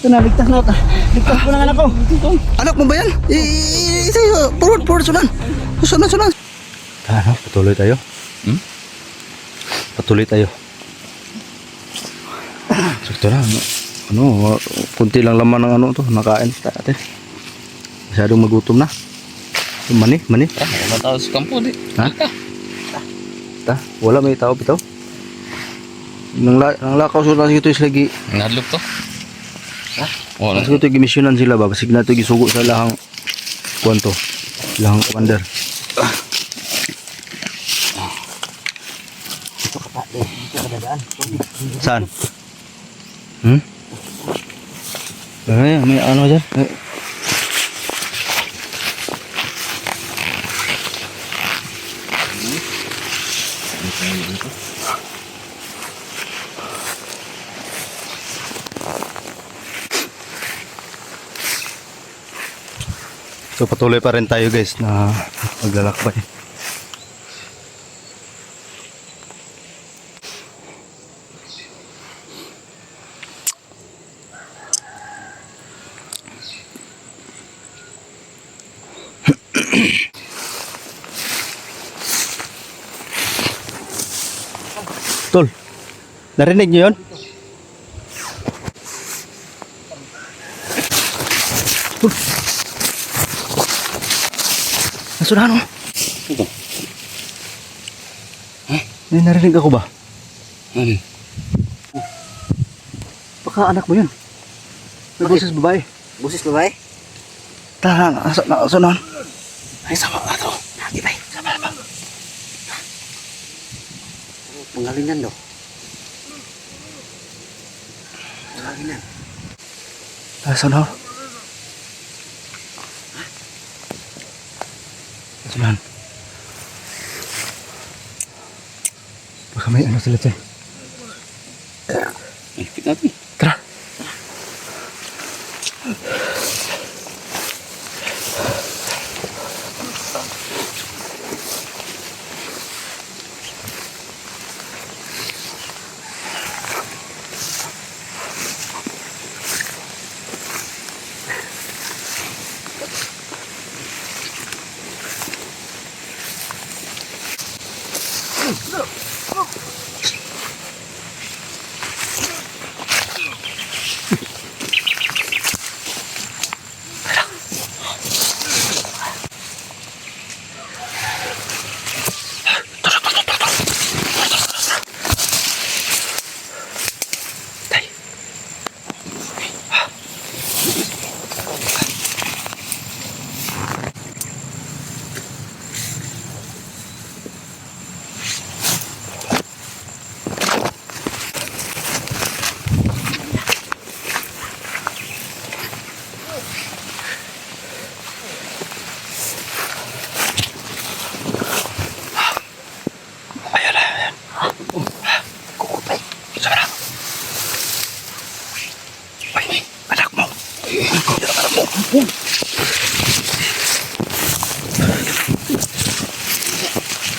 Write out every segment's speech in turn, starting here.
Ito na, ligtas na. Ligtas po ng anak ko. Anak mo ba yan? Forward, sunan. Sunan. Ano, patuloy tayo. Patuloy tayo. Sakto na, kunti lang laman ng to, nakain natin. Masyadong magutom na. Mani. Wala tao sa kampo di. Ha? Wala may tao bitaw. Nang lakaw sunan ito is lagi. Ngadlok to. Ha? Wala. Kasi ito gimisyonan sila ba? Basig na ito gisugo sa lahang kwanto. Lahang commander. Ito ka pa, dito ka dadaan. Saan? Ay, may ano dyan? So patuloy pa rin tayo guys na maglalakbay. Tol, narinig niyo yun? Tol. Nasurahan mo. Ito. May narinig ako ba? Ano? Baka anak mo yun. May boses babae. Busis babae? Nasurahan. Ay, sama ka to. Di ba? Sama ba? Pangalinan daw. Pangalinan. Nasurahan. Nasurahan. Baka may ano sila dyan. Ikit natin. Tara.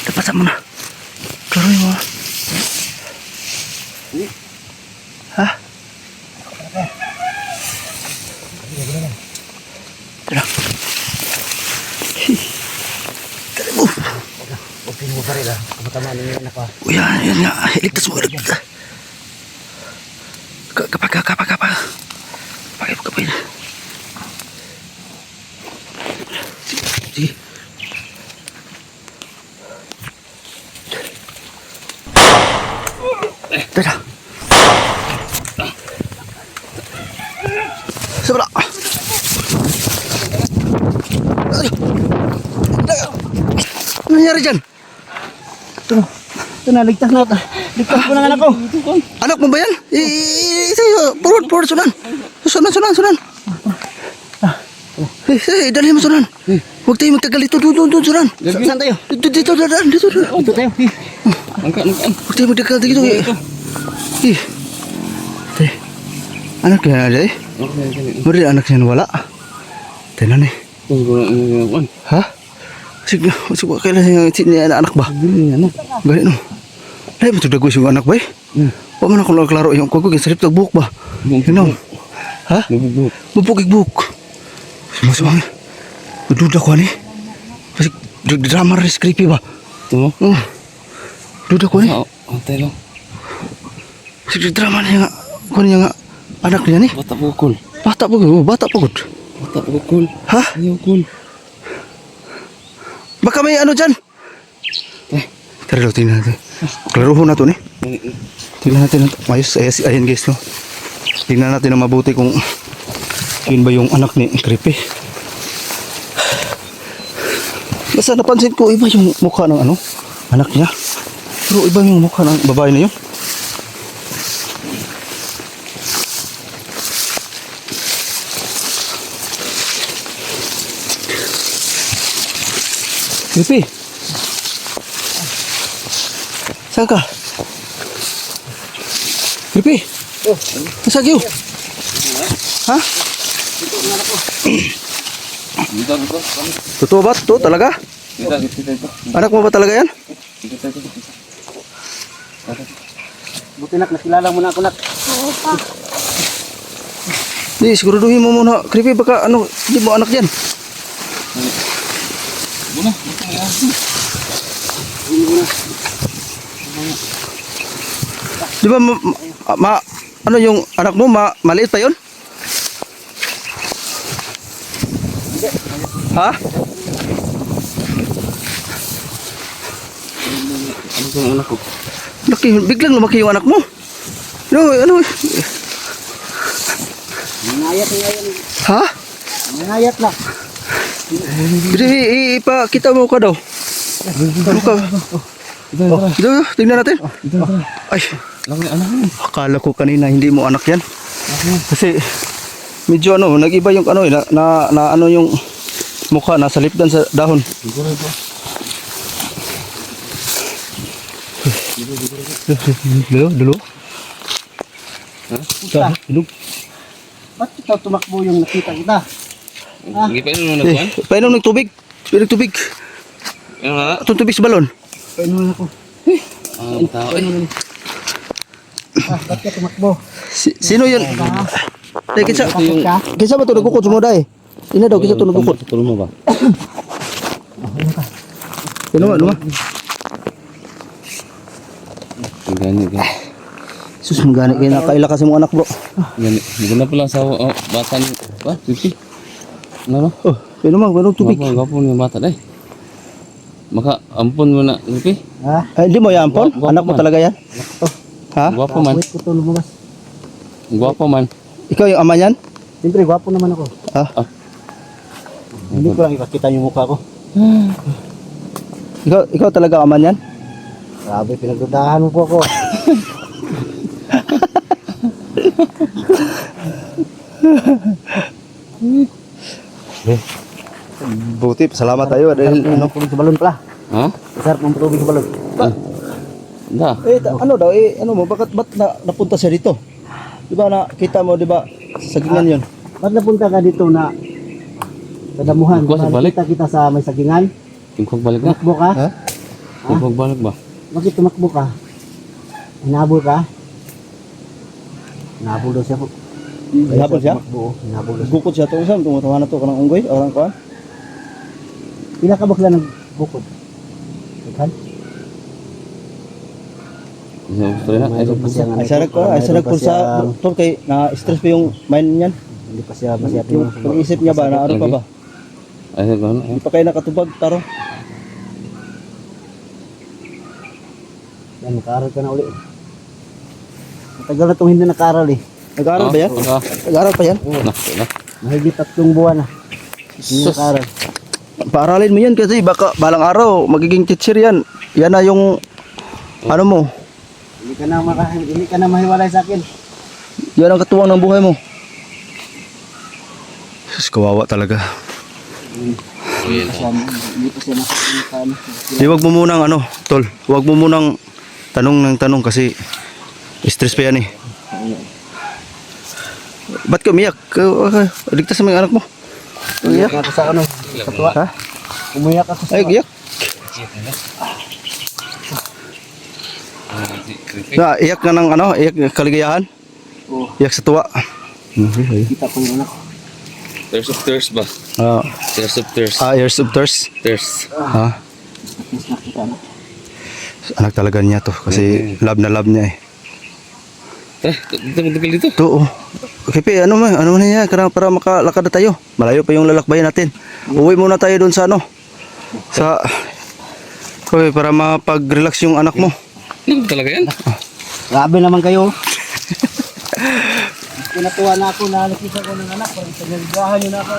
Dapat mo na. Klaroy mo. Ha? Tara. Tara mo. Huwag mo pa rin ah. Kamatamaan niyo anak ko. Uy, yan nga. Ligtas mo. Kapag. Kapag. Sige. Tara. Sabra. Ano nangyari dyan? Ito na, ligtas na. Ligtas po ng anak ko. Anak mo ba yan? Forward, sunan. Sunan. Dali mo sunan. Huwag tayo magtagal dito, doon, sunan. Saan tayo? Dito. Dito tayo. Angkat. Huwag tayo magtagal dito. Anak yan ada eh. Mari anak yan wala. Tenan eh. Ha? Sige, kailan yung anak ba? Gani no. Lahi betul dagoy yung anak ba eh. Wa man ako klaro yung kugo gisalip tag buhok ba. Ginaw. Ha? Nabubuk. Mabukik-buk. Sumasumang. Duda ko ni. Kasi drama rin creepy ba? Ito mo? Duda ko ni. Antay lang. Sige drama niya nga. Kung niya nga anak niya ni. Bata pukul. Bata pagod. Bata pagod. Bata pukul. Ha? Ayaw kul. Baka may ano dyan. Tara daw, tingnan natin. Klaruho na to ni. Tingnan natin. Ayos. Ayan guys. No? Tingnan natin na mabuti kung yun ba yung anak ni Creepy. Basta napansin ko iba yung mukha ng ano, anak niya. Pero iba yung mukha ng babae na yun. Creepy. Saan ka? Creepy. Nasa giyo? Ha? Dito. Totoo ba? Totoo talaga? Dito. Anak mo ba talaga yan? Buti nak, nakilala mo na ako nak. Di, siguraduhin mo muna. Creepy, baka ano, hindi mo anak yan. Muna. Di ba, ano yung anak mo, maliit pa yun? Ha? Ano yung anak ko? Laki, biglang lumaki yung anak mo. Ano? Nangayat na yan. Ha? Nangayat na. Hindi, ipakita mo ka daw. Ano ka? Dito, tingnan natin. Ay, Laki anak mo. akala ko kanina hindi mo anak yan. Kasi medyo ano, nag-iba yung ano, na ano yung mukha, nasa lipdan sa dahon. Dulo. Ha? Dulo. Ba't ikaw tumakbo yung nakita kita? Hindi pa yun na kuhan? Painom ng tubig. Tubig. Ano na? Itong tubig sa balon. Painuman ako. Ang tao eh. Ba't ka tumakbo? Sino yun? Ay, kinsa ba ito nagkukot sa mga day? Ina daw, kinsa ito nagkukot? Tulong mo ba? Ano? Gani. Sus, magani kayo nakaila kasi mga anak bro. Gani. Hindi na pala sa bata ni... Ba? Pipi? Ano? Oh, painom tubig. Gapo niya bata eh. Maka ampun mo na, Pipi. Ha? Ay, hindi mo yan, Paul? Gwapo Anak mo man. talaga yan? Ha? Gwapo man. Wait ko to lumabas. Gwapo man. Ikaw yung ama niyan? Siyempre, gwapo naman ako. Ah, Hindi ko lang ipakita yung mukha ko. ikaw talaga ama niyan? Grabe, pinagdudahan mo po ako. Buti, salamat tayo dahil Ano tubig sa balon pala. Ha? Masarap ng tubig sa balon. Da. ano daw, ano mo, ba't napunta siya dito? Di ba nakita mo, di ba, sagingan yun? Ba't napunta ka dito na sa damuhan? Ikaw, sa balik? Kita sa may sagingan. Tingkog balik na. Tumakbo ka? Ha? Tingkog balik ba? Bakit tumakbo ka? Hinabol ka? Hinabol daw siya po. Hinabol siya? Tumakbo, hinabol daw siya. Bukod siya itong saan, tumatawa na to, kanang unggoy, orang kuhan? Pila ka ba sila nagbukod? Ikan? Gusto na. Ay, sarag po sa doktor kay na-stress pa yung mind niyan. Hindi pa siya masyado Yung pag-isip niya ba, na ano pa ba? Ay, gano'n. Hindi pa kayo nakatubag, taro. Yan, nag-aaral ka na uli. Matagal na itong hindi nag-aaral eh. Nag-aaral ba yan? Nag-aaral pa yan? Na. Mahigit 3 buwan na. Hindi nag-aaral. Paaralin mo yan kasi baka balang araw magiging teacher yan. Yan na yung ano mo. Hindi ka na mahiwalay sa akin. Yan ang katuwang ng buhay mo. Sus, kawawa talaga. Hindi pa siya nakakita. Di, wag mo munang ano, tol. Wag mo munang tanong kasi stress pa yan eh. Ba't ka umiyak? Ligtas sa mga anak mo. Umiyak ako sa ano. Sa tuwa. Ha? Umiyak ako sa Ay, iyak. Iyak ka ng ano, iyak kaligayahan. Oo. Iyak sa tuwa. Okay. Kita ko yung anak. Tears of tears ba? Ah, Tears of tears. years of thirst. Tears. Ha? Mas nakita na. Anak talaga niya to kasi love na love niya eh. Tagal dito. To, oh. Okay, Pe, ano na yan? Para makalakad na tayo. Malayo pa yung lalakbayan natin. Uwi muna tayo doon sa ano. Okay, para mapag-relax yung anak mo. Ano talaga yan? Grabe naman kayo. Pinatuwa na ako na nakita ko ng anak. Parang pinaligahan nyo na ako.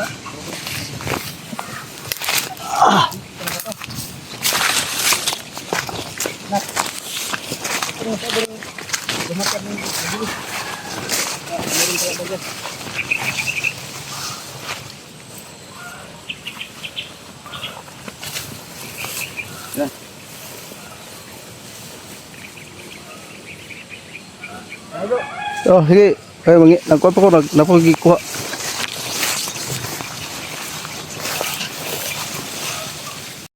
Oh, sige. Ay, nagkuha pa ko, napagikuha.